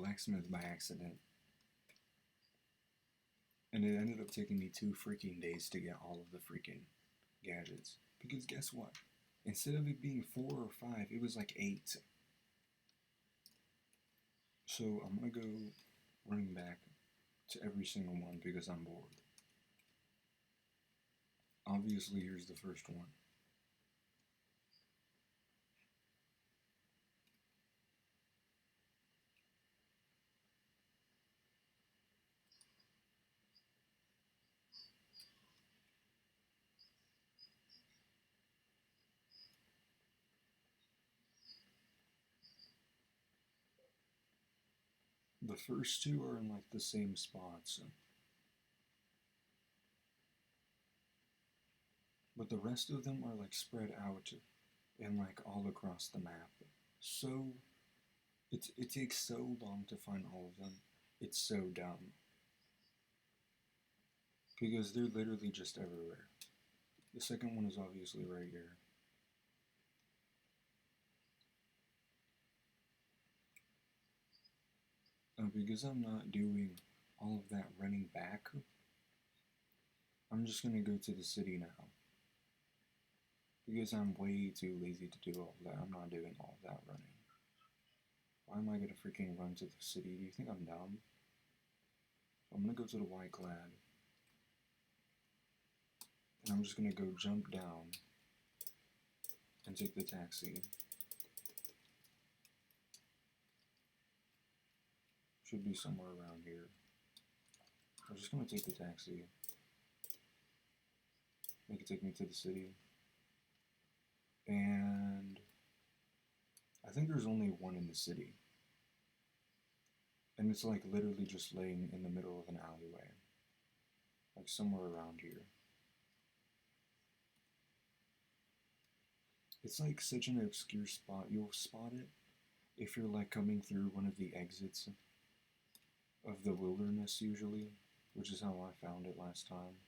blacksmith by accident. And it ended up taking me 2 freaking days to get all of the freaking gadgets. Because guess what? Instead of it being 4 or 5, it was like 8. So I'm gonna go running back to every single one because I'm bored. Obviously, here's the first one. The first 2 are in like the same spots, but the rest of them are like spread out and like all across the map. So it takes so long to find all of them. It's so dumb because they're literally just everywhere. The second one is obviously right here. Because I'm not doing all of that running back, I'm just gonna go to the city now. Because I'm way too lazy to do all of that. I'm not doing all of that running. Why am I gonna freaking run to the city? Do you think I'm dumb? I'm gonna go to the white clad. And I'm just gonna go jump down and take the taxi. Should be somewhere around here. I'm just gonna take the taxi. Make it take me to the city. And I think there's only one in the city. And it's like literally just laying in the middle of an alleyway. Like somewhere around here. It's like such an obscure spot. You'll spot it if you're like coming through one of the exits of the wilderness usually, which is how I found it last time.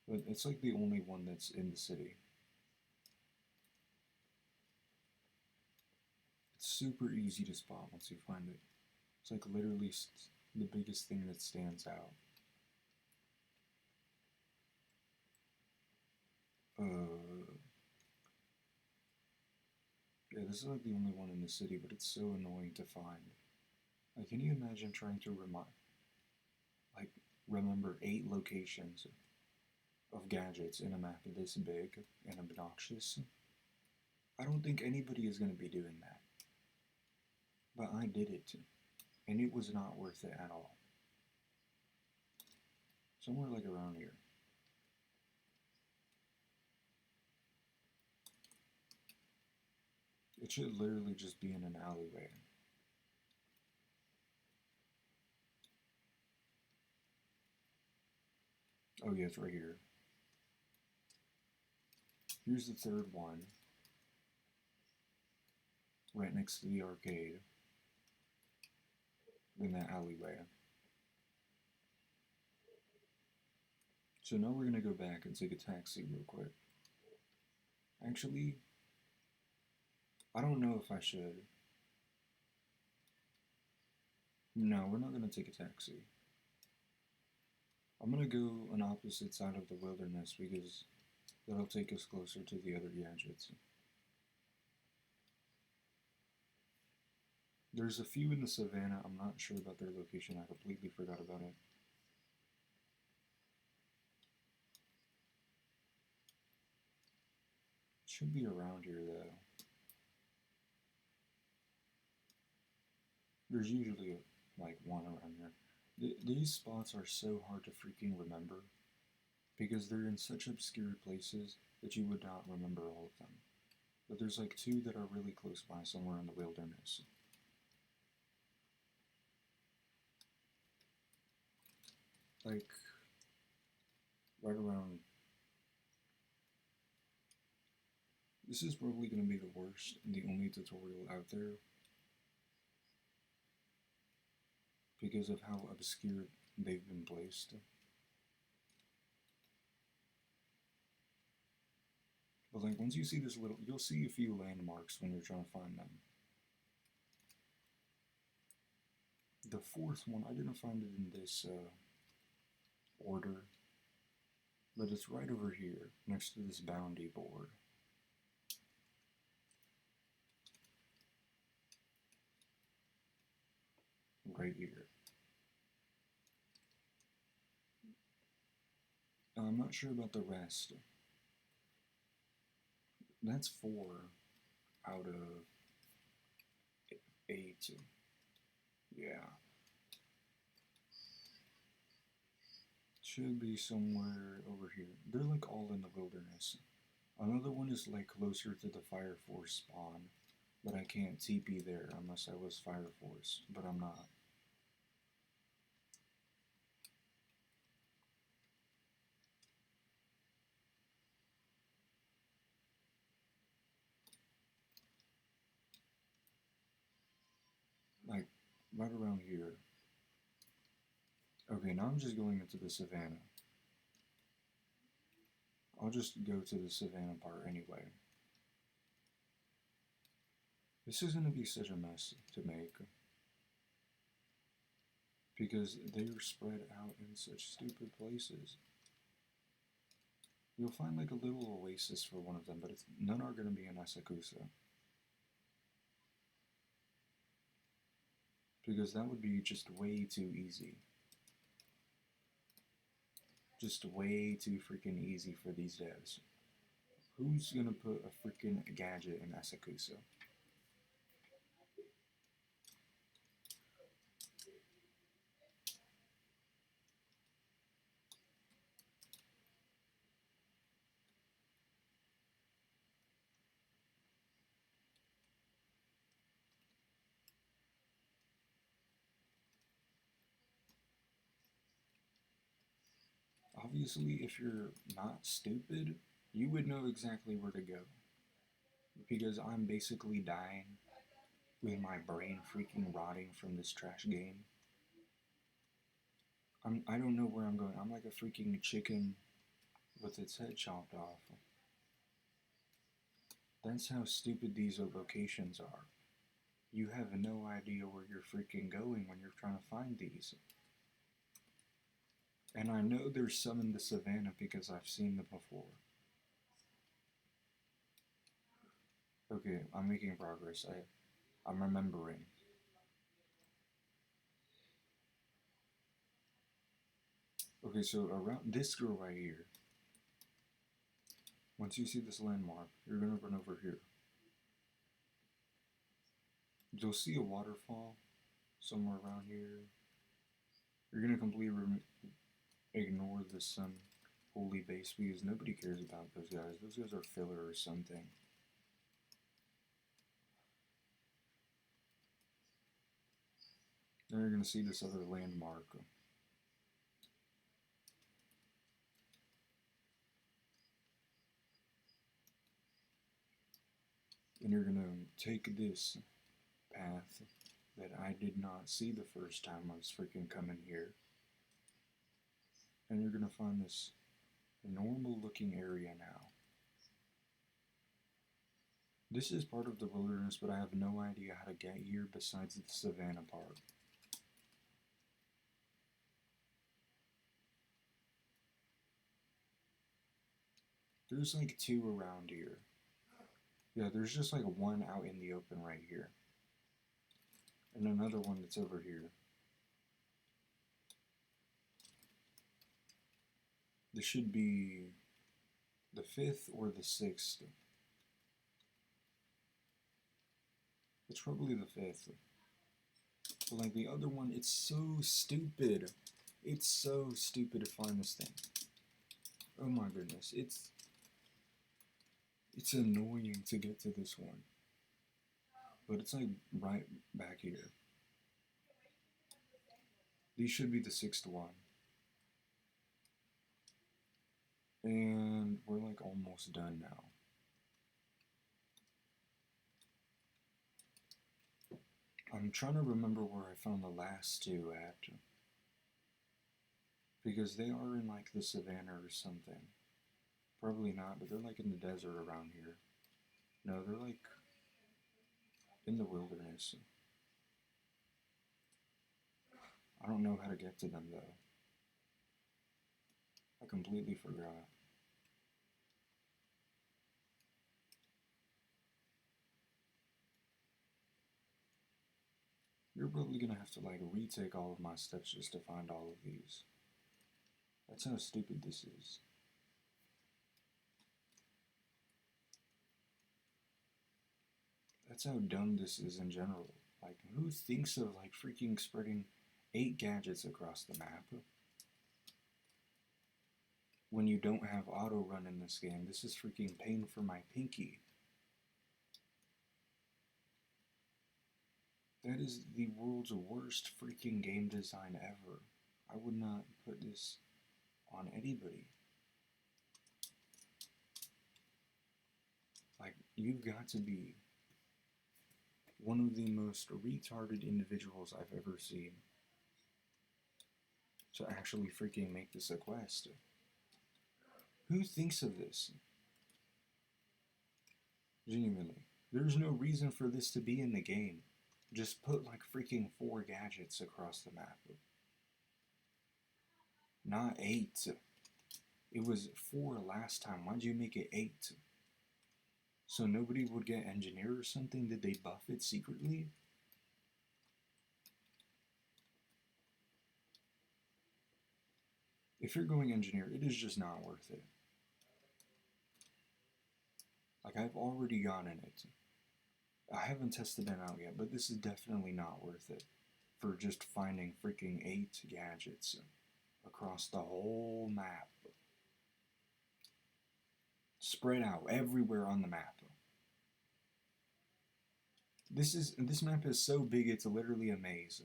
But it's like the only one that's in the city. It's super easy to spot once you find it. It's like literally the biggest thing that stands out. Yeah, this is like the only one in the city, but it's so annoying to find. Like, can you imagine trying to remember 8 locations of gadgets in a map this big and obnoxious? I don't think anybody is going to be doing that. But I did it, and it was not worth it at all. Somewhere like around here. It should literally just be in an alleyway. Oh yeah, it's right here. Here's the third one. Right next to the arcade. In that alleyway. So now we're gonna go back and take a taxi real quick. Actually, I don't know if I should. No, we're not gonna take a taxi. I'm gonna go on opposite side of the wilderness because that'll take us closer to the other gadgets. There's a few in the savannah. I'm not sure about their location. I completely forgot about it. It should be around here though. There's usually like one around here. These spots are so hard to freaking remember because they're in such obscure places that you would not remember all of them. But there's like 2 that are really close by somewhere in the wilderness. Like right around. This is probably going to be the worst and the only tutorial out there because of how obscure they've been placed. But like once you see this little, you'll see a few landmarks when you're trying to find them. The fourth one, I didn't find it in this order, but it's right over here, next to this bounty board. Right here. I'm not sure about the rest. That's 4 out of 8. Yeah. Should be somewhere over here. They're like all in the wilderness. Another one is like closer to the Fire Force spawn, but I can't TP there unless I was Fire Force, but I'm not. Like, right around here. Okay, now I'm just going into the savannah. I'll just go to the savannah part anyway. This is going to be such a mess to make. Because they're spread out in such stupid places. You'll find like a little oasis for one of them, but none are going to be in Asakusa. Because that would be just way too easy. Just way too freaking easy for these devs. Who's gonna put a freaking gadget in Asakusa? Obviously, if you're not stupid, you would know exactly where to go. Because I'm basically dying with my brain freaking rotting from this trash game. I don't know where I'm going. I'm like a freaking chicken with its head chopped off. That's how stupid these locations are. You have no idea where you're freaking going when you're trying to find these. And I know there's some in the savannah because I've seen them before. Okay, I'm making progress. I'm remembering. Okay, so around this girl right here. Once you see this landmark, you're gonna run over here. You'll see a waterfall somewhere around here. You're gonna completely ignore this holy base because nobody cares about those guys. Those guys are filler or something. Then you're gonna see this other landmark. And you're gonna take this path that I did not see the first time I was freaking coming here. And you're gonna find this normal looking area now. This is part of the wilderness, but I have no idea how to get here besides the savannah part. There's like 2 around here. Yeah, there's just like 1 out in the open right here. And another one that's over here. This should be the 5th or the 6th. It's probably the 5th. But like the other one, it's so stupid. It's so stupid to find this thing. Oh my goodness, it's annoying to get to this one. But it's like right back here. These should be the 6th one. And we're like almost done now. I'm trying to remember where I found the last 2 at. Because they are in like the savannah or something. Probably not, but they're like in the desert around here. No, they're like in the wilderness. I don't know how to get to them though. I completely forgot. You're probably gonna have to like retake all of my steps just to find all of these. That's how stupid this is. That's how dumb this is in general. Like, who thinks of like freaking spreading 8 gadgets across the map? When you don't have auto run in this game, this is freaking pain for my pinky. That is the world's worst freaking game design ever. I would not put this on anybody. Like, you've got to be one of the most retarded individuals I've ever seen to actually freaking make this a quest. Who thinks of this? Genuinely. There's no reason for this to be in the game. Just put like freaking 4 gadgets across the map. Not 8. It was 4 last time. Why'd you make it 8? So nobody would get engineer or something? Did they buff it secretly? If you're going engineer, it is just not worth it. Like, I've already gotten it. I haven't tested it out yet, but this is definitely not worth it for just finding freaking 8 gadgets across the whole map. Spread out everywhere on the map. This map is so big it's literally a maze.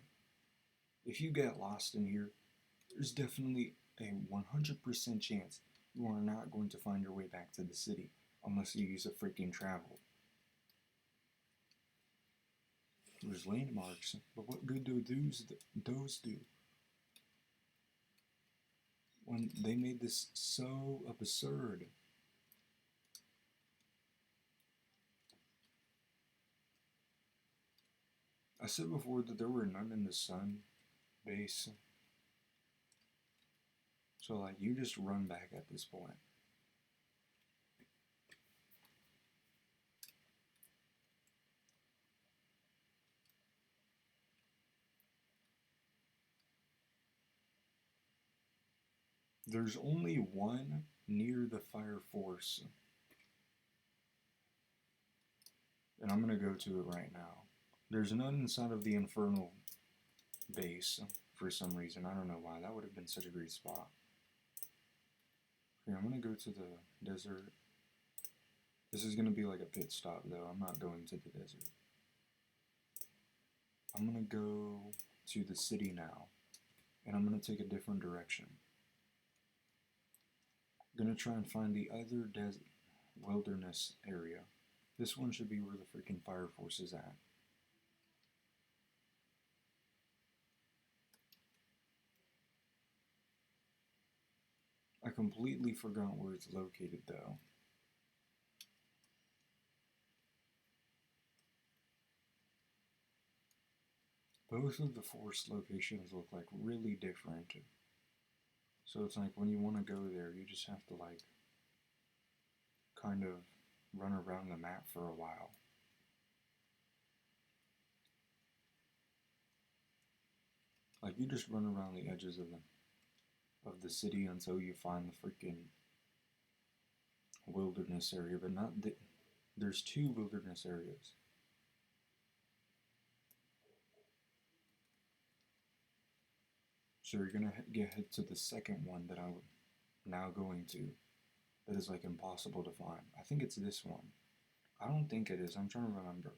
If you get lost in here, there's definitely a 100% chance you are not going to find your way back to the city unless you use a freaking travel. There's landmarks, but what good do those do? When they made this so absurd. I said before that there were none in the sun base. So like you just run back at this point. There's only one near the fire force. And I'm gonna go to it right now. There's none inside of the infernal base for some reason. I don't know why. That would have been such a great spot. Here, I'm gonna go to the desert. This is gonna be like a pit stop though. I'm not going to the desert. I'm gonna go to the city now. And I'm gonna take a different direction. I'm gonna try and find the other wilderness area. This one should be where the freaking fire force is at. I completely forgot where it's located though. Both of the forest locations look like really different. So it's like when you want to go there, you just have to like kind of run around the map for a while. Like you just run around the edges of the city until you find the freaking wilderness area, but not there's 2 wilderness areas. So you're gonna head to the second one that I'm now going to. That is like impossible to find. I think it's this one. I don't think it is. I'm trying to remember.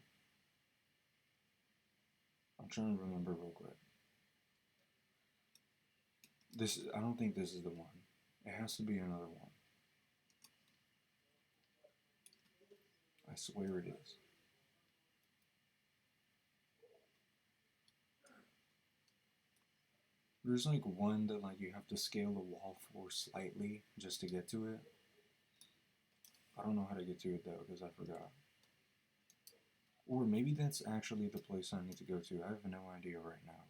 Real quick. I don't think this is the one. It has to be another one. I swear it is. There's like one that like you have to scale the wall for slightly just to get to it. I don't know how to get to it though because I forgot. Or maybe that's actually the place I need to go to. I have no idea right now.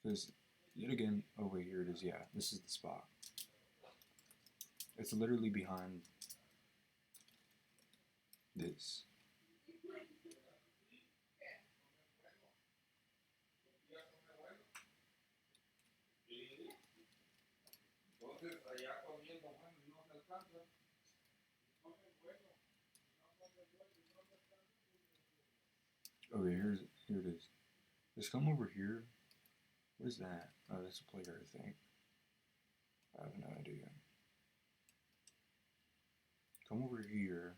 Because, yet again, oh wait, here it is, yeah, this is the spot. It's literally behind this. Okay, here it is. Just come over here. What is that? Oh, that's a player, I think. I have no idea. Come over here.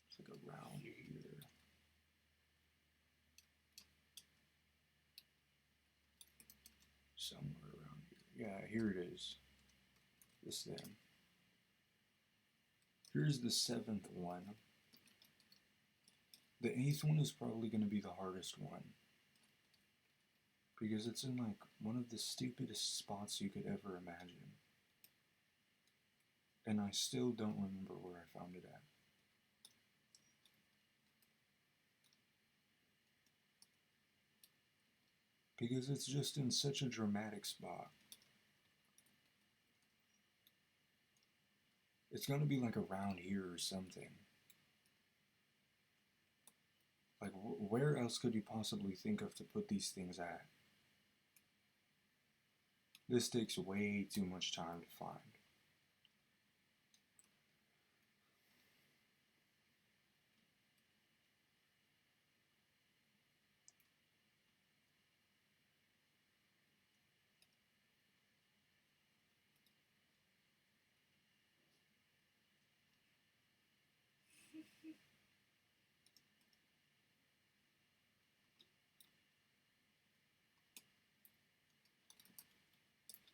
It's like around here. Somewhere around here. Yeah, here it is. This thing. Here's the 7th one. The 8th one is probably going to be the hardest one. Because it's in like one of the stupidest spots you could ever imagine. And I still don't remember where I found it at. Because it's just in such a dramatic spot. It's gonna be like around here or something. Like, where else could you possibly think of to put these things at? This takes way too much time to find.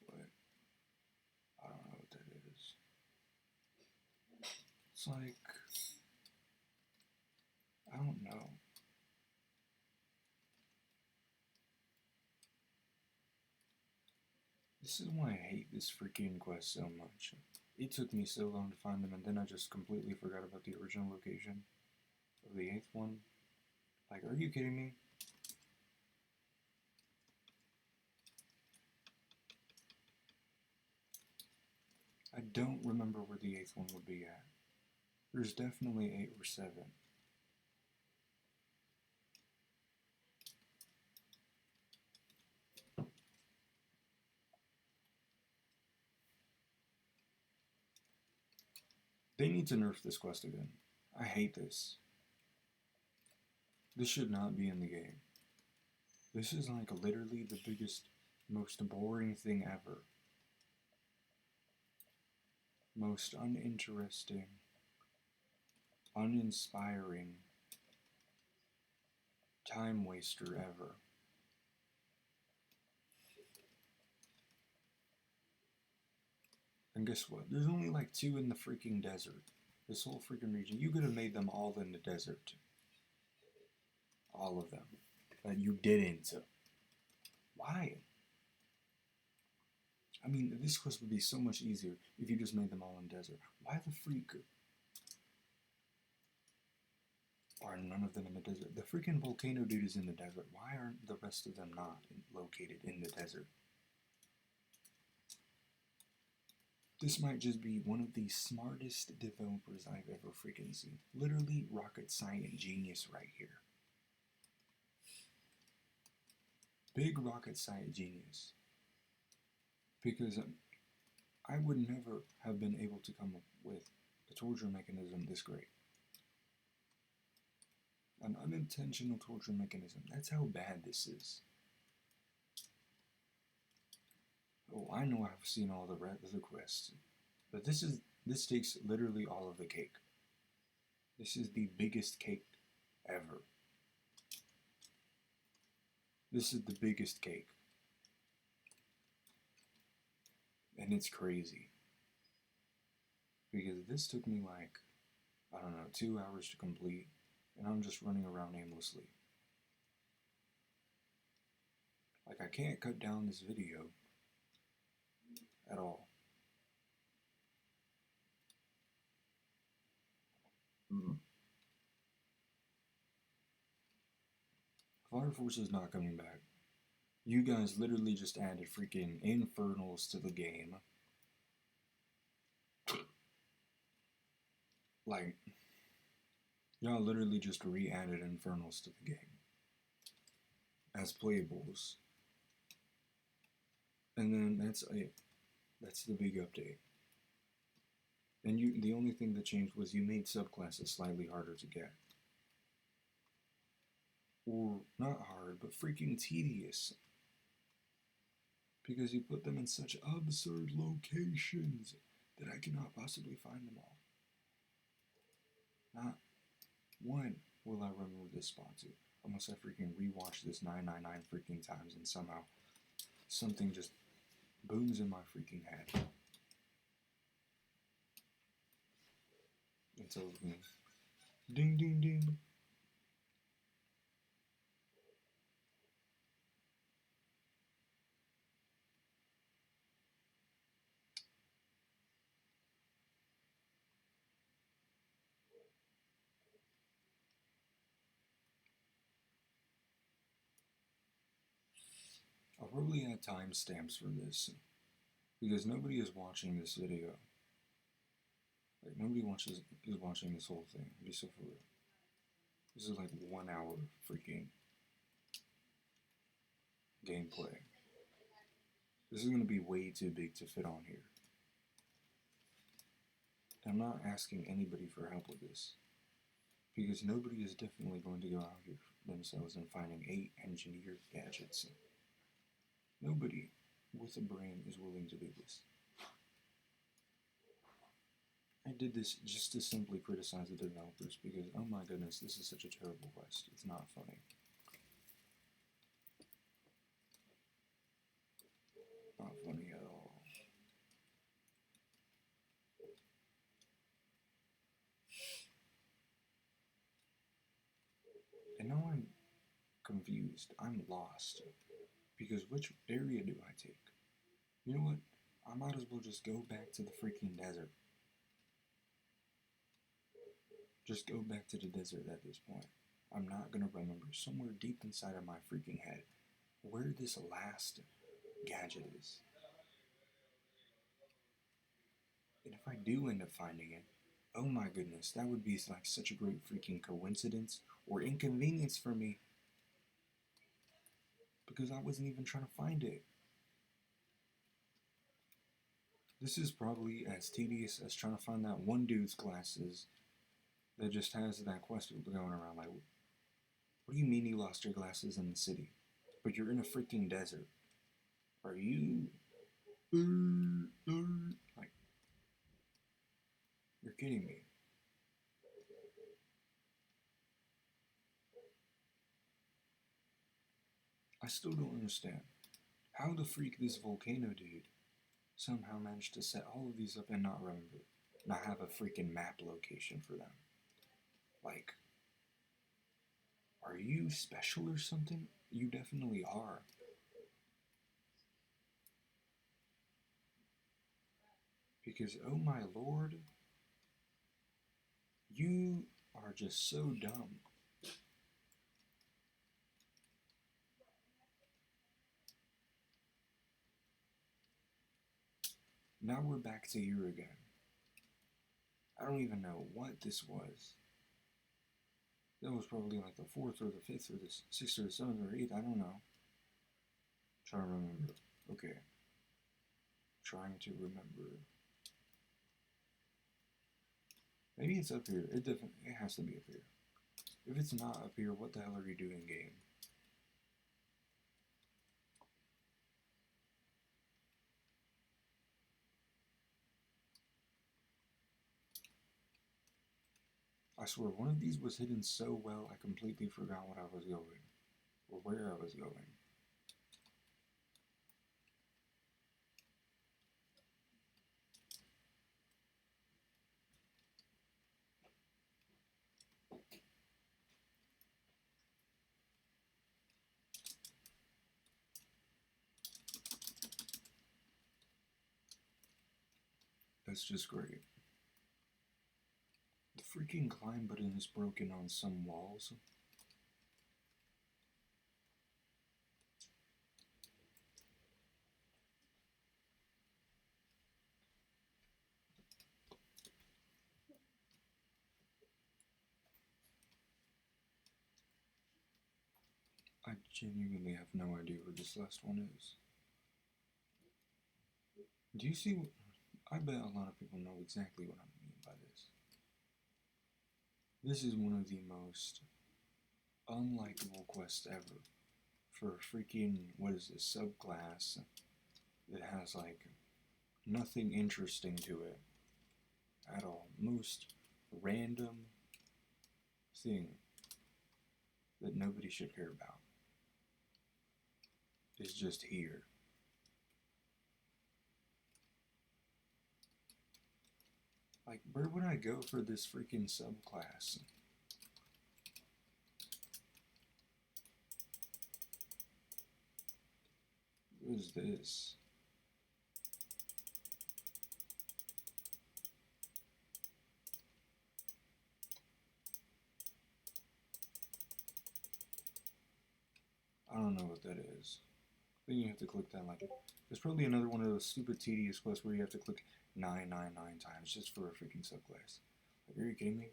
But I don't know what that is. It's like, I don't know. This is why I hate this freaking quest so much. It took me so long to find them, and then I just completely forgot about the original location of the 8th one. Like, are you kidding me? I don't remember where the 8th one would be at. There's definitely 8 or 7. They need to nerf this quest again. I hate this. This should not be in the game. This is like literally the biggest, most boring thing ever. Most uninteresting, uninspiring, time waster ever. And guess what? There's only like 2 in the freaking desert. This whole freaking region. You could have made them all in the desert. All of them. But you didn't. Why? I mean, this quest would be so much easier if you just made them all in desert. Why the freak are none of them in the desert? The freaking volcano dude is in the desert. Why aren't the rest of them not located in the desert? This might just be one of the smartest developers I've ever freaking seen. Literally rocket science genius right here. Big rocket science genius. Because I would never have been able to come up with a torture mechanism this great. An unintentional torture mechanism. That's how bad this is. Oh, I know I've seen all the quests. But this takes literally all of the cake. This is the biggest cake ever. This is the biggest cake. And it's crazy. Because this took me like, I don't know, 2 hours to complete. And I'm just running around aimlessly. Like, I can't cut down this video at all. Fire Force is not coming back. You guys literally just added freaking Infernals to the game. Like, y'all literally just re-added Infernals to the game as playables. And then that's it. That's the big update. And the only thing that changed was you made subclasses slightly harder to get. Or, not hard, but freaking tedious. Because you put them in such absurd locations that I cannot possibly find them all. Not one will I remember this spot to, unless I freaking rewatch this 999 freaking times and somehow something just booms in my freaking head. And tells me, ding ding ding. I'll probably add timestamps for this, because nobody is watching this video. Like, nobody is watching this whole thing. Be so for real. This is like 1 hour freaking gameplay. This is going to be way too big to fit on here. I'm not asking anybody for help with this, because nobody is definitely going to go out here themselves and finding 8 engineered gadgets. Nobody with a brain is willing to do this. I did this just to simply criticize the developers because, oh my goodness, this is such a terrible quest. It's not funny. Not funny at all. And now I'm confused. I'm lost. Because which area do I take? You know what? I might as well just go back to the freaking desert. Just go back to the desert at this point. I'm not gonna remember somewhere deep inside of my freaking head where this last gadget is. And if I do end up finding it, oh my goodness, that would be like such a great freaking coincidence or inconvenience for me. Because I wasn't even trying to find it. This is probably as tedious as trying to find that one dude's glasses that just has that quest going around. Like, what do you mean you lost your glasses in the city? But you're in a freaking desert. Are you... Like, you're kidding me. I still don't understand how the freak this volcano dude somehow managed to set all of these up and not remember, not have a freaking map location for them. Like, are you special or something? You definitely are. Because, oh my lord, you are just so dumb. Now we're back to here again. I don't even know what this was. That was probably like the 4th or the 5th or the 6th or the 7th or 8th, I don't know. Trying to remember. Okay. Trying to remember. Maybe it's up here. It has to be up here. If it's not up here, what the hell are you doing, game? I swear, one of these was hidden so well I completely forgot what I was going. Or where I was going. That's just great. The freaking climb button is broken on some walls. Genuinely have no idea where this last one is. Do you see? I bet a lot of people know exactly what I mean by this. This is one of the most unlikable quests ever for a freaking, what is this, subclass that has like nothing interesting to it at all. Most random thing that nobody should care about is just here. Like, where would I go for this freaking subclass? What is this? I don't know what that is. Then you have to click that like... There's probably another one of those stupid tedious quests where you have to click 999 times just for a freaking subclass. Like, are you kidding me?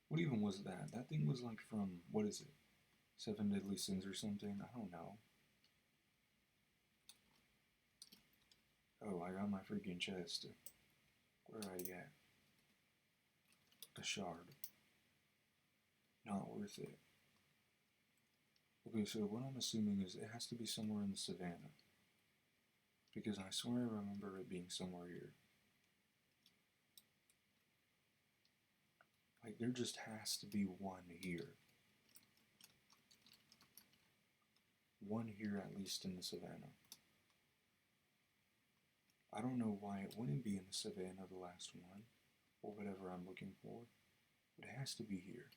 What even was that? That thing was like from, what is it? 7 Deadly Sins or something? I don't know. Oh, I got my freaking chest. Where are you at? A shard. Not worth it. Okay, so what I'm assuming is it has to be somewhere in the savannah. Because I swear I remember it being somewhere here. Like, there just has to be one here. One here at least in the savannah. I don't know why it wouldn't be in the savannah, the last one, or whatever I'm looking for, but it has to be here.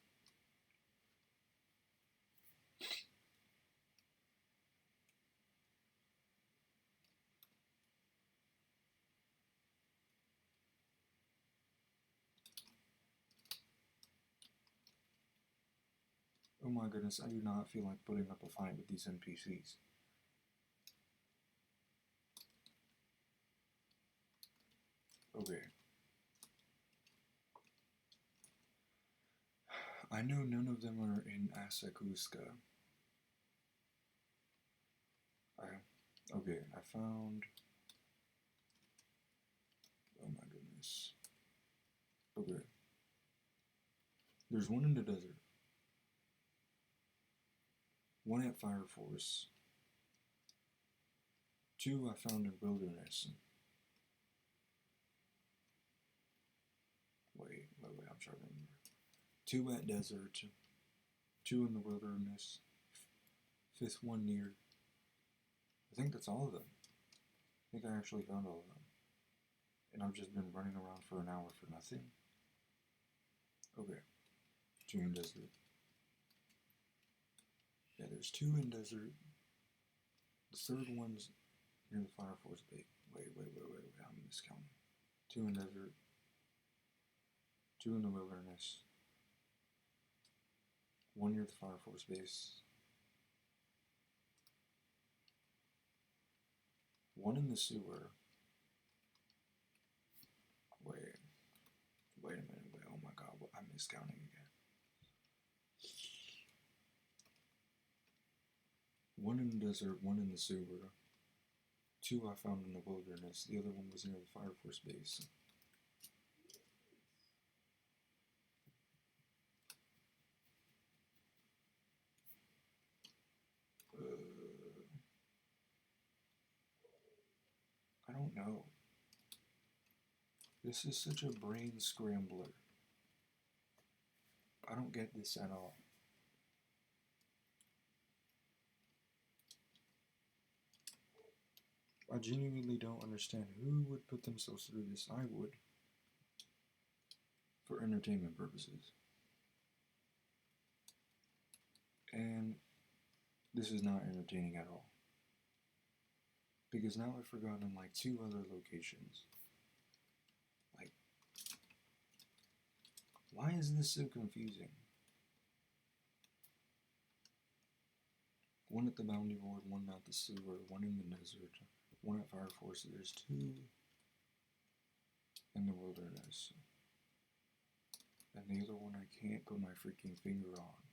Oh my goodness, I do not feel like putting up a fight with these NPCs. Okay. I know none of them are in Asakusa. Okay, I found... Oh my goodness. Okay. There's one in the desert. One at Fire Force. 2 I found in Wilderness. Wait, I'm trying to remember. 2 at Desert. 2 in the Wilderness. 5th one near. I think that's all of them. I think I actually found all of them. And I've just been running around for an hour for nothing. Okay. 2 in Desert. Yeah, there's 2 in Desert. The 3rd one's near the Fire Force base. Wait, I'm miscounting. 2 in Desert. 2 in the Wilderness. 1 near the Fire Force base. 1 in the sewer. Wait a minute, oh my god, I'm miscounting again. 1 in the desert, 1 in the sewer. 2 I found in the wilderness, the other one was near the Fire Force base. I don't know. This is such a brain scrambler. I don't get this at all. I genuinely don't understand who would put themselves through this. I would. For entertainment purposes. And this is not entertaining at all. Because now I've forgotten like 2 other locations. Like, why is this so confusing? 1 at the bounty board, 1 at the sewer, 1 in the desert, One at Fire Force, there's 2 in the wilderness. And the other one I can't put my freaking finger on.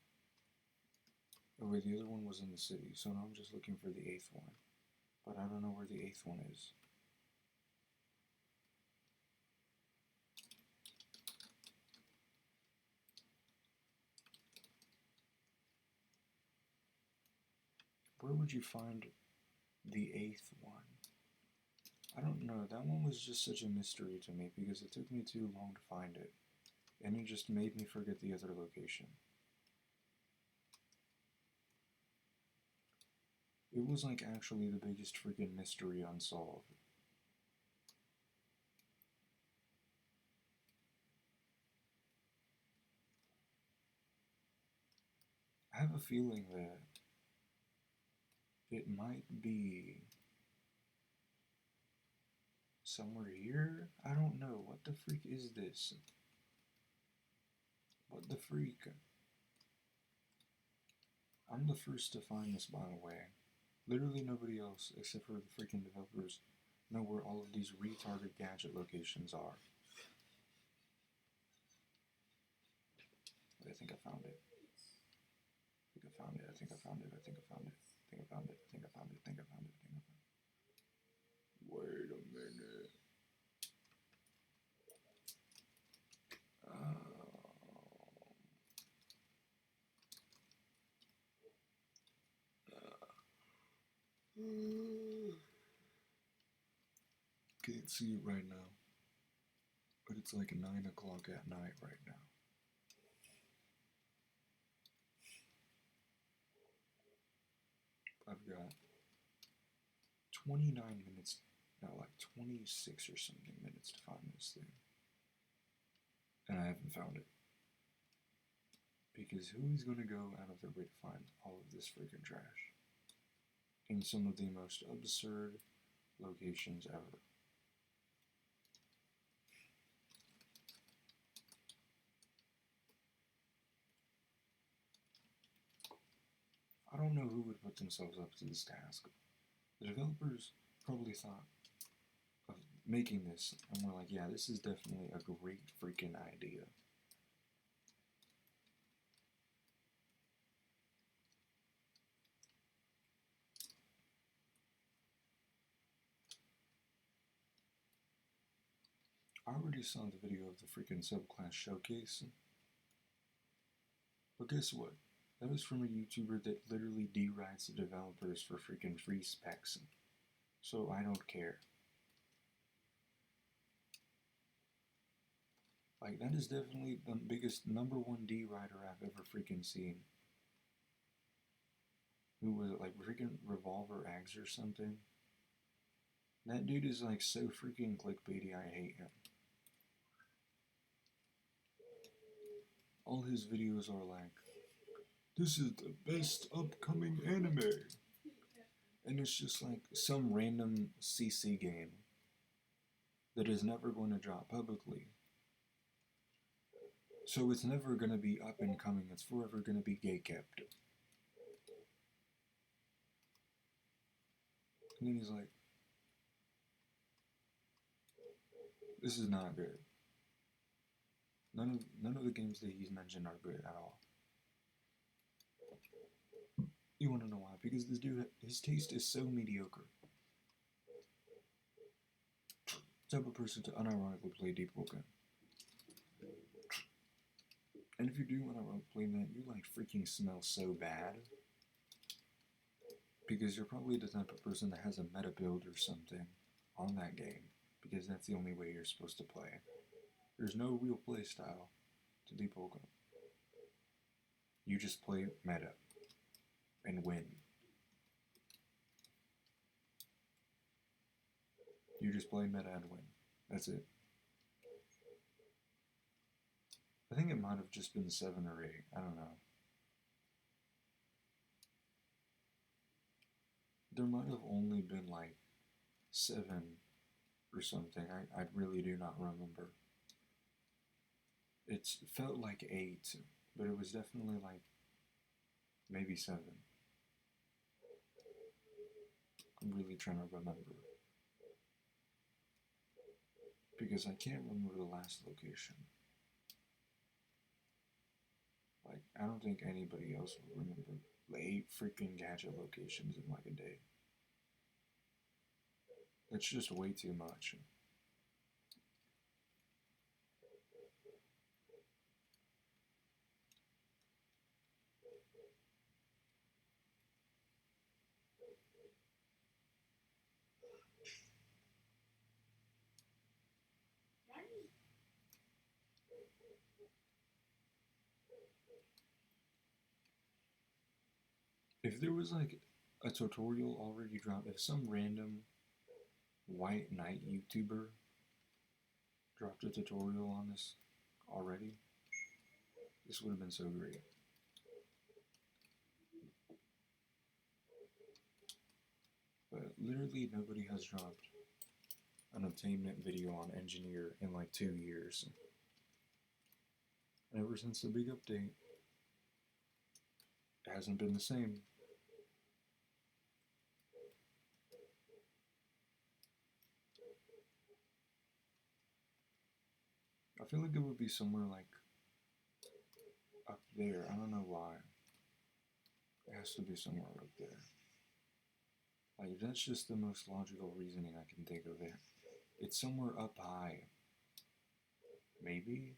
Oh wait, the other one was in the city, so now I'm just looking for the 8th one. But I don't know where the 8th one is. Where would you find the 8th one? I don't know, that one was just such a mystery to me because it took me too long to find it. And it just made me forget the other location. It was like actually the biggest freaking mystery unsolved. I have a feeling that it might be somewhere here? I don't know. What the freak is this? What the freak? I'm the first to find this, by the way. Literally nobody else, except for the freaking developers, know where all of these retarded gadget locations are. But I think I found it. I think I found it. I think I found it. I think I found it. I think I found it. I think I found it. I think I found it. I think I found it. Wait a minute. Can't see it right now, but it's like 9 o'clock at night right now. I've got 29 minutes, no, like 26 or something minutes to find this thing. And I haven't found it. Because who is going to go out of their way to find all of this freaking trash? In some of the most absurd locations ever. I don't know who would put themselves up to this task. The developers probably thought of making this and were like, yeah, this is definitely a great freaking idea. I already saw the video of the freaking subclass showcase. But guess what? That was from a YouTuber that literally derides the developers for freaking free specs. So I don't care. Like, that is definitely the biggest #1 derider I've ever freaking seen. Who was it, like freaking Revolver Eggs or something? That dude is like so freaking clickbaity, I hate him. All his videos are like, this is the best upcoming anime. And it's just like some random CC game that is never going to drop publicly. So it's never going to be up and coming, it's forever going to be gay-kept. And then he's like, this is not good. None of the games that he's mentioned are good at all. You want to know why? Because this dude, his taste is so mediocre. Type of person to unironically play Deep Woken. And if you do unironically play that, you like freaking smell so bad. Because you're probably the type of person that has a meta build or something on that game. Because that's the only way you're supposed to play. There's no real play style to Deep Woken. You just play meta and win. You just play meta and win. That's it. I think it might have just been 7 or 8. I don't know. There might have only been like 7 or something. I really do not remember. It felt like 8, but it was definitely like maybe 7. I'm really trying to remember. because I can't remember the last location. Like, I don't think anybody else will remember 8 freaking Gadget locations in like a day. It's just way too much. If there was like a tutorial already dropped, if some random white knight YouTuber dropped a tutorial on this already, this would have been so great. But literally nobody has dropped an obtainment video on Engineer in like 2 years. And ever since the big update, it hasn't been the same. I feel like it would be somewhere like up there. I don't know why. It has to be somewhere up there. Like, that's just the most logical reasoning I can think of it. It's somewhere up high. Maybe?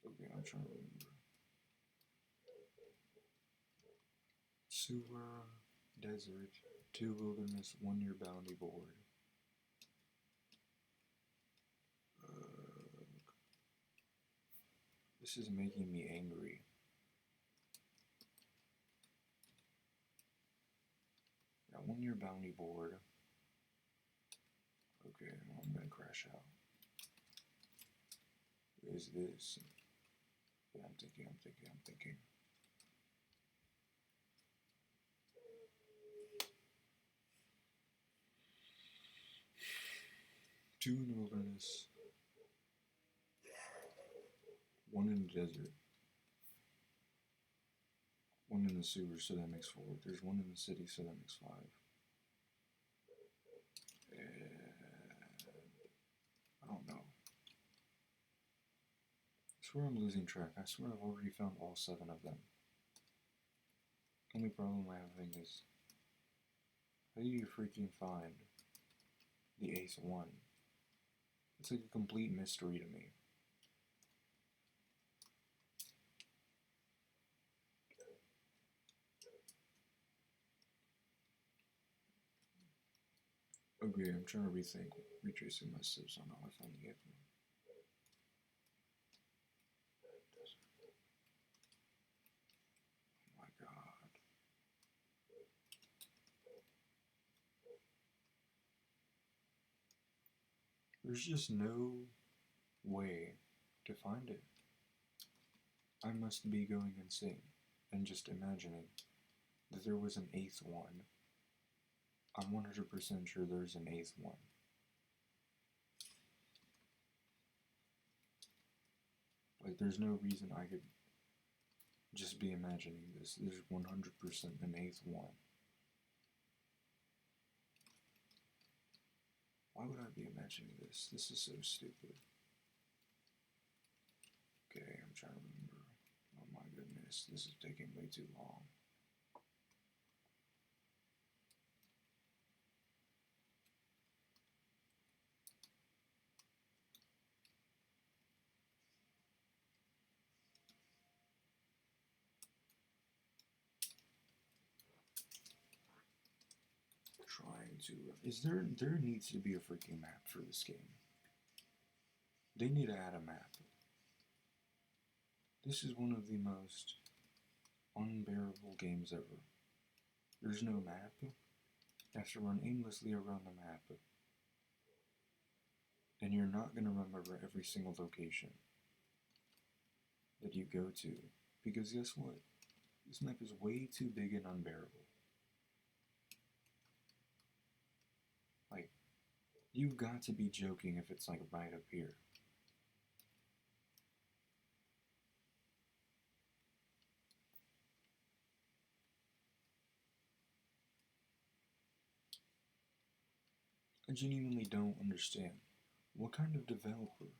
Okay, I'm trying to remember. Sewer, desert, 2 wilderness, 1 year bounty board. This is making me angry. Got 1 year bounty board. Okay, well, I'm gonna crash out. What is this? Yeah, I'm thinking. 2 in the wilderness. 1 in the desert. 1 in the sewer, so that makes 4. There's 1 in the city, so that makes 5. And I don't know. I swear I'm losing track. I swear I've already found all 7 of them. Only problem I'm having is, how do you freaking find the 8th one? It's like a complete mystery to me. Okay, I'm trying to rethink retracing my steps on how I found the 8th one. Oh my god. There's just no way to find it. I must be going insane and just imagining that there was an 8th one. I'm 100% sure there's an 8th one. Like, there's no reason I could just be imagining this. There's 100% an 8th one. Why would I be imagining this? This is so stupid. Okay, I'm trying to remember. Oh my goodness, this is taking way too long. There needs to be a freaking map for this game. They need to add a map. This is one of the most unbearable games ever. There's no map. You have to run aimlessly around the map. And you're not going to remember every single location that you go to. Because guess what? This map is way too big and unbearable. Like, you've got to be joking if it's like right up here. I genuinely don't understand. What kind of developer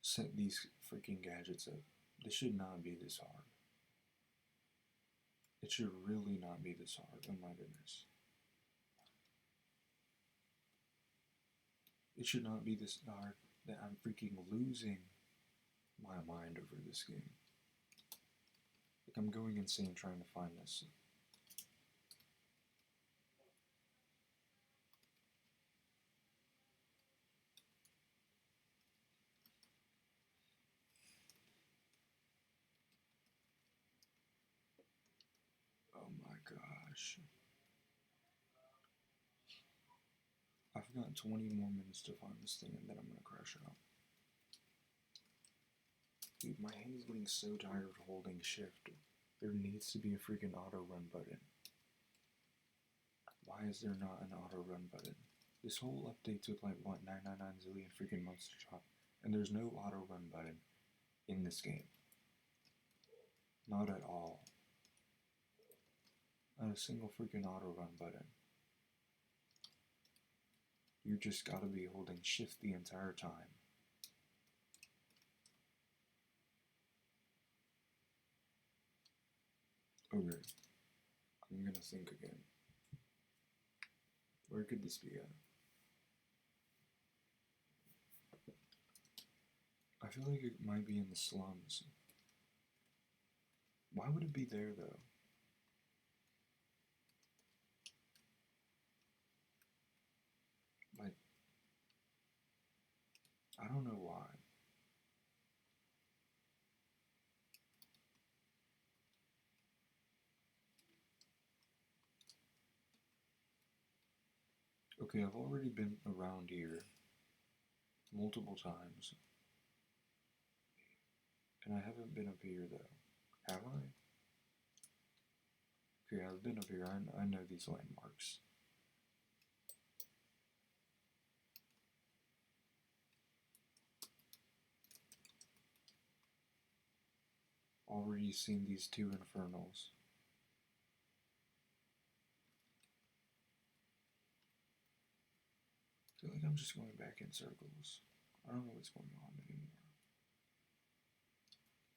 set these freaking gadgets up? This should not be this hard. It should really not be this hard, oh my goodness. It should not be this hard that I'm freaking losing my mind over this game. Like, I'm going insane trying to find this. Oh my gosh. I've got 20 more minutes to find this thing and then I'm gonna crash out. Dude, my hand's getting so tired of holding shift. There needs to be a freaking auto run button. Why is there not an auto run button? This whole update took like, what, 999 zillion freaking months to drop, and there's no auto run button in this game. Not at all. Not a single freaking auto run button. You just gotta be holding shift the entire time. Okay. I'm gonna think again. Where could this be at? I feel like it might be in the slums. Why would it be there though? Like, I don't know why. Okay, I've already been around here multiple times. And I haven't been up here though. Have I? Okay, I've been up here. I know these landmarks. Already seen these two infernals. I feel like I'm just going back in circles. I don't know what's going on anymore.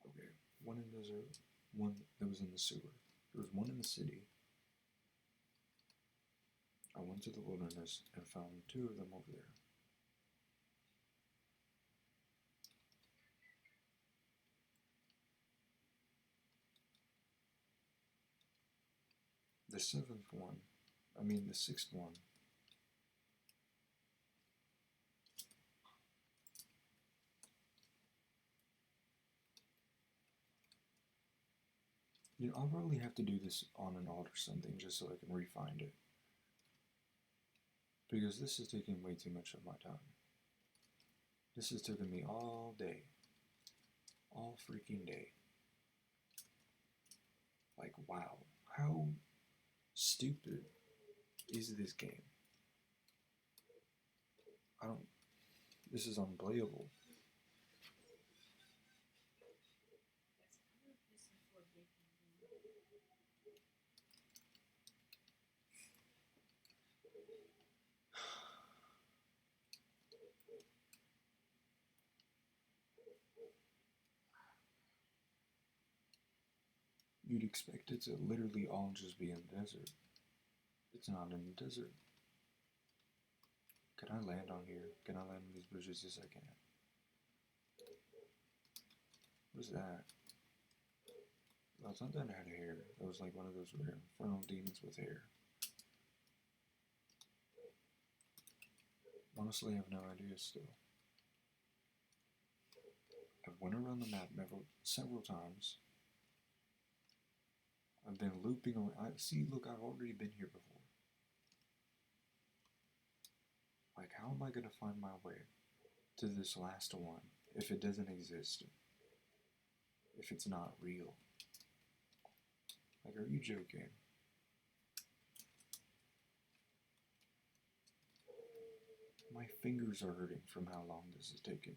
Okay, one in the desert, one that was in the sewer. There was one in the city. I went to the wilderness and found two of them over there. The sixth one. You know, I'll probably have to do this on an alt or something just so I can re-find it. Because this is taking way too much of my time. This has taken me all day. All freaking day. Like, wow. How stupid is this game? This is unplayable. You'd expect it to literally all just be in the desert. It's not in the desert. Can I land on here? Can I land on these bushes? Yes, I can. What's that? Well, it's not that it had hair. It was like one of those rare infernal demons with hair. Honestly, I have no idea still. I've went around the map several times. I've been looping around. See, look, I've already been here before. Like, how am I going to find my way to this last one if it doesn't exist? If it's not real? Like, are you joking? My fingers are hurting from how long this is taking.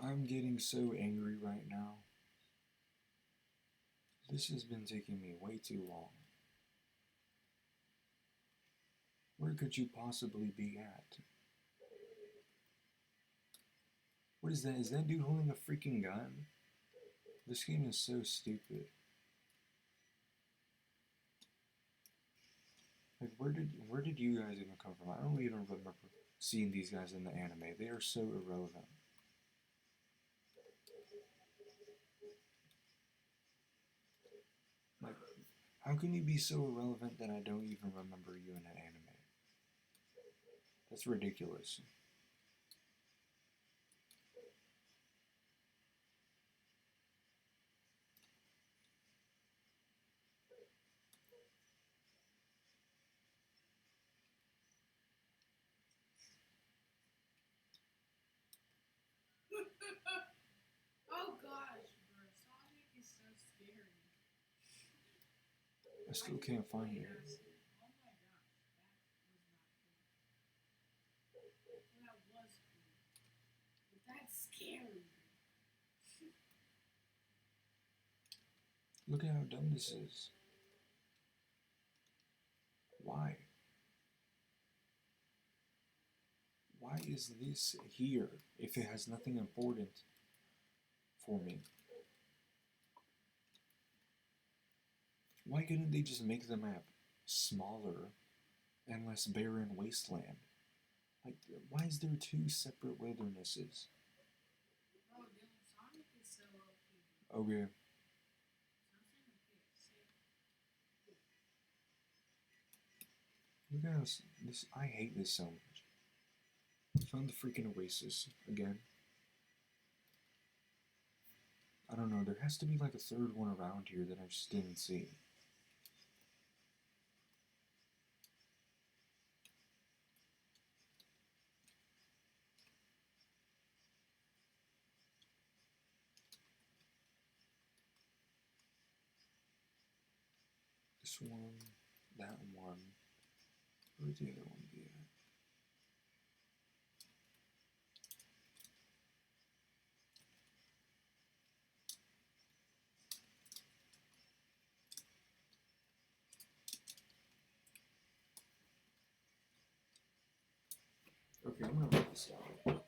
I'm getting so angry right now. This has been taking me way too long. Where could you possibly be at? What is that? Is that dude holding a freaking gun? This game is so stupid. Like, where did you guys even come from? I don't even remember seeing these guys in the anime. They are so irrelevant. Like, how can you be so irrelevant that I don't even remember you in an anime? That's ridiculous. Oh gosh, bro, Sonic is so scary. I still can't find it. Oh my gosh, that was cool. But that's scary. Look at how dumb this is. Why? Why is this here if it has nothing important for me? Why couldn't they just make the map smaller and less barren wasteland? Like, why is there two separate wildernesses? Bro, Sonic is so OP. Okay. Look at this. I hate this so much. Found the freaking oasis again. I don't know. There has to be like a third one around here that I just didn't see. This one, that one. Where'd the other one be at? Okay, I'm gonna write this down.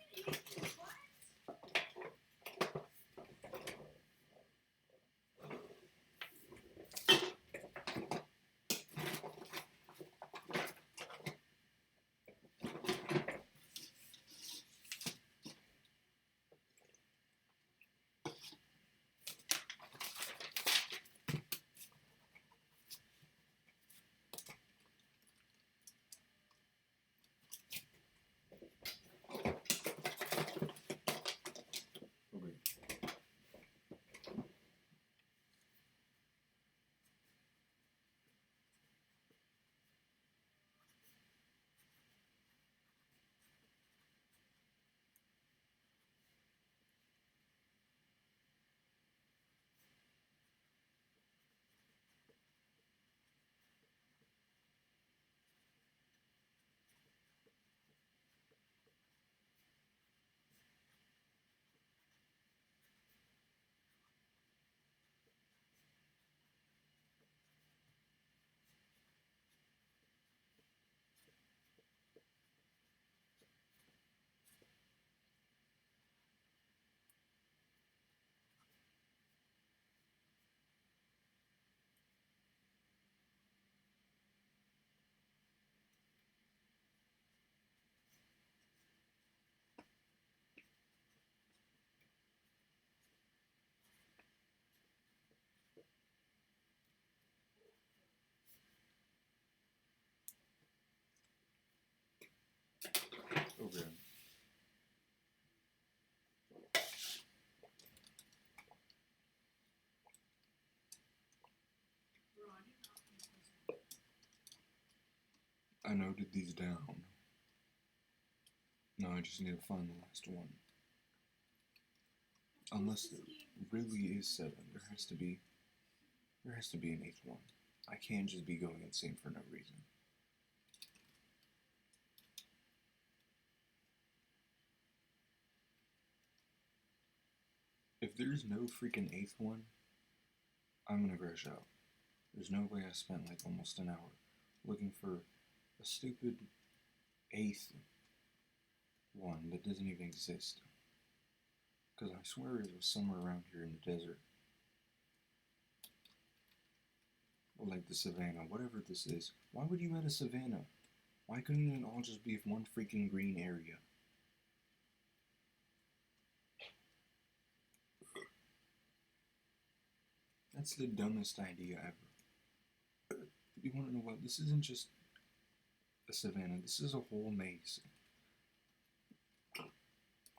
Okay. I noted these down. Now I just need to find the last one. Unless there really is 7, there has to be an 8th one. I can't just be going insane for no reason. If there's no freaking 8th one, I'm gonna crash out. There's no way I spent like almost an hour looking for a stupid 8th one that doesn't even exist. Because I swear it was somewhere around here in the desert. Or like the savannah, whatever this is. Why would you add a savannah? Why couldn't it all just be one freaking green area? That's the dumbest idea ever. You want to know what? This isn't just a savannah. This is a whole maze.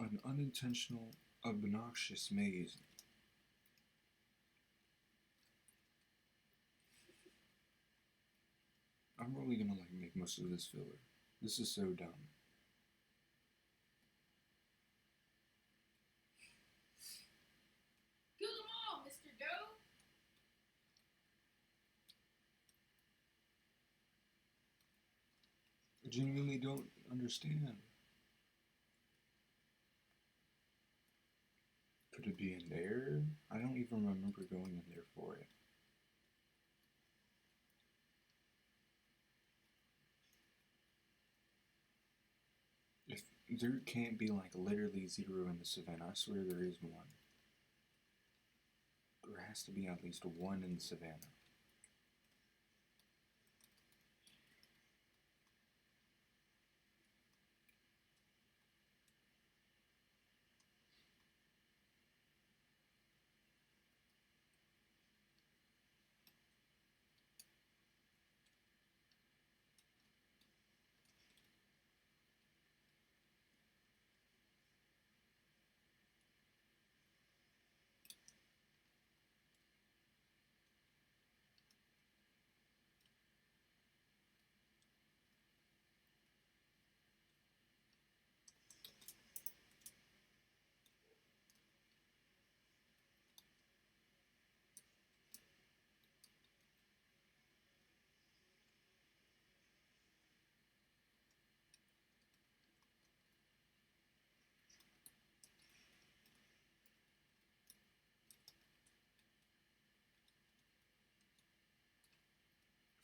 An unintentional, obnoxious maze. I'm probably gonna like make most of this filler. This is so dumb. Kill them all, Mr. Doe. I genuinely don't understand. Could it be in there? I don't even remember going in there for it. If there can't be like literally 0 in the savannah, I swear there is 1. There has to be at least 1 in the savannah.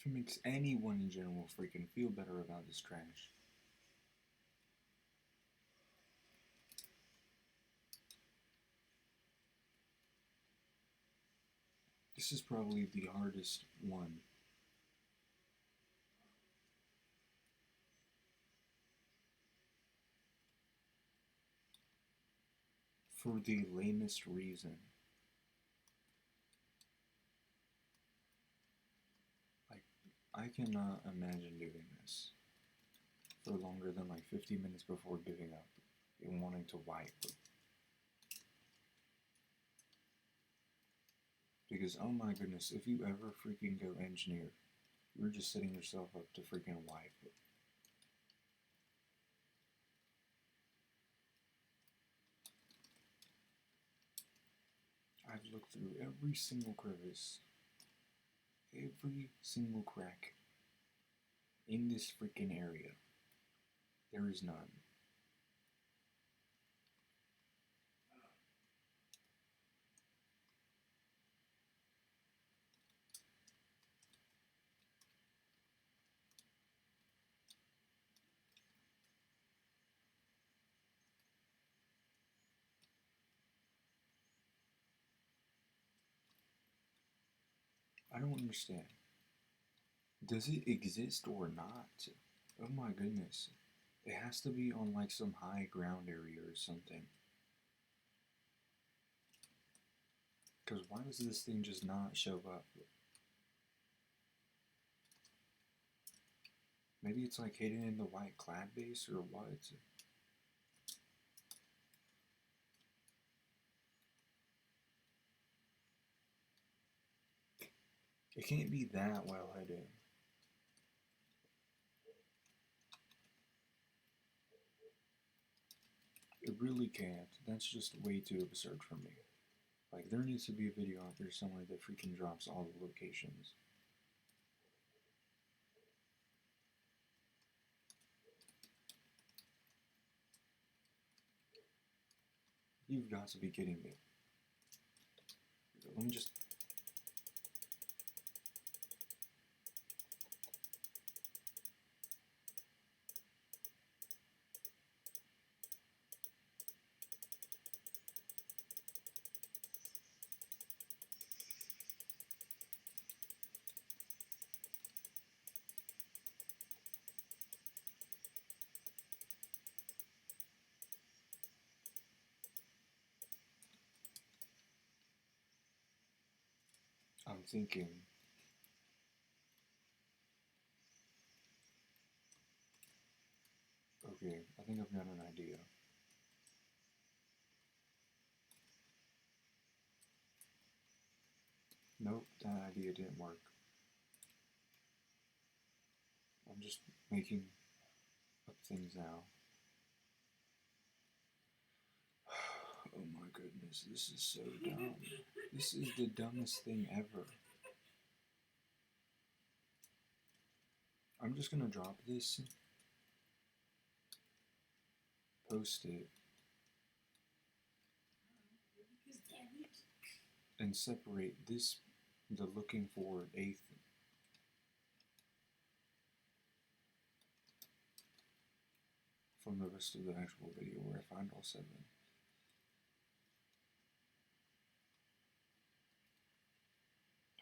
If it makes anyone in general freaking feel better about this trash. This is probably the hardest one. For the lamest reason. Like, I cannot imagine doing this for longer than like 50 minutes before giving up and wanting to wipe. Because, oh my goodness, if you ever freaking go engineer, you're just setting yourself up to freaking wipe. I've looked through every single crevice, every single crack in this freaking area. There is none. I don't understand. Does it exist or not? Oh my goodness. It has to be on like some high ground area or something. Because why does this thing just not show up? Maybe it's like hidden in the white clad base or what? It can't be that well hidden. It really can't. That's just way too absurd for me. Like, there needs to be a video out there somewhere that freaking drops all the locations. You've got to be kidding me. Let me just... I'm thinking... Okay, I think I've got an idea. Nope, that idea didn't work. I'm just making up things now. Oh my goodness, this is so dumb. This is the dumbest thing ever. I'm just gonna drop this, post it, and separate this, the looking for eighth, from the rest of the actual video where I find all 7.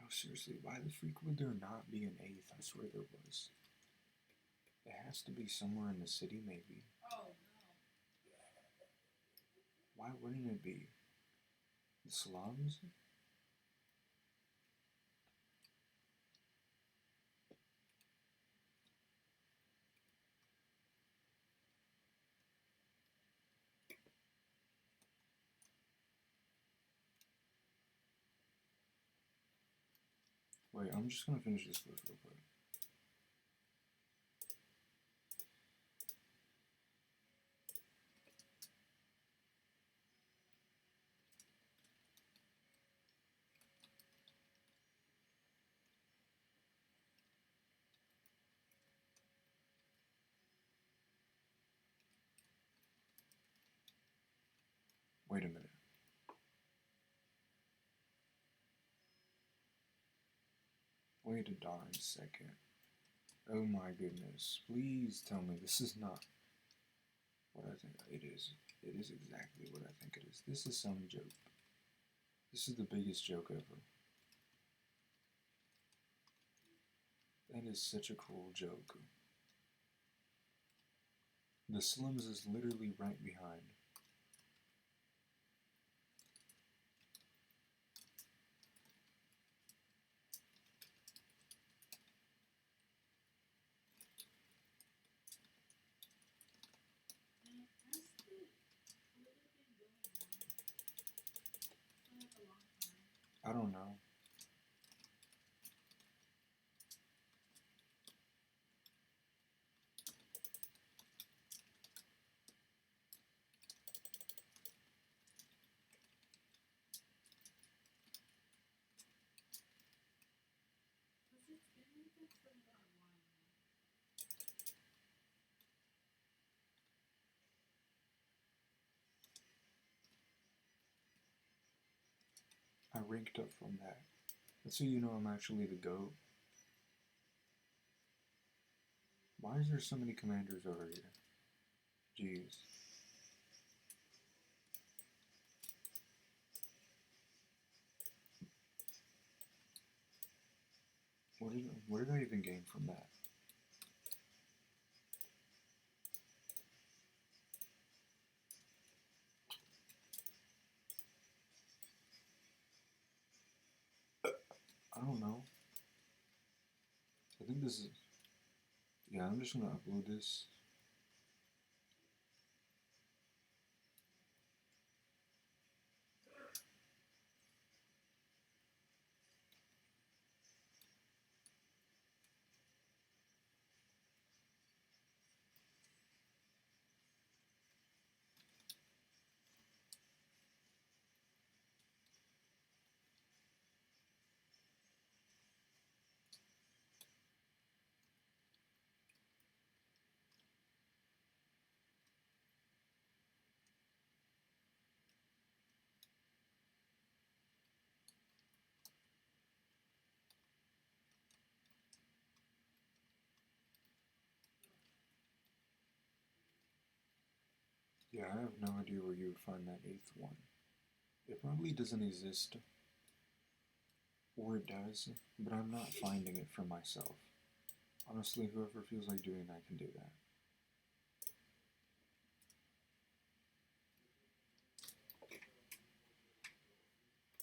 No, seriously, why the freak would there not be an 8th? I swear there was. It has to be somewhere in the city, maybe. Oh, no. Why wouldn't it be? The slums? Wait, I'm just gonna finish this first real quick. Wait a minute. Wait a darn second. Oh my goodness. Please tell me this is not what I think it is. It is exactly what I think it is. This is some joke. This is the biggest joke ever. That is such a cruel joke. The slums is literally right behind. I don't know. I ranked up from that. That's so you know I'm actually the GOAT. Why is there so many commanders over here? Jeez. What did I even gain from that? I don't know. I think this is... Yeah, I'm just gonna upload this. Yeah, I have no idea where you would find that eighth one. It probably doesn't exist, or it does, but I'm not finding it for myself. Honestly, whoever feels like doing that can do that.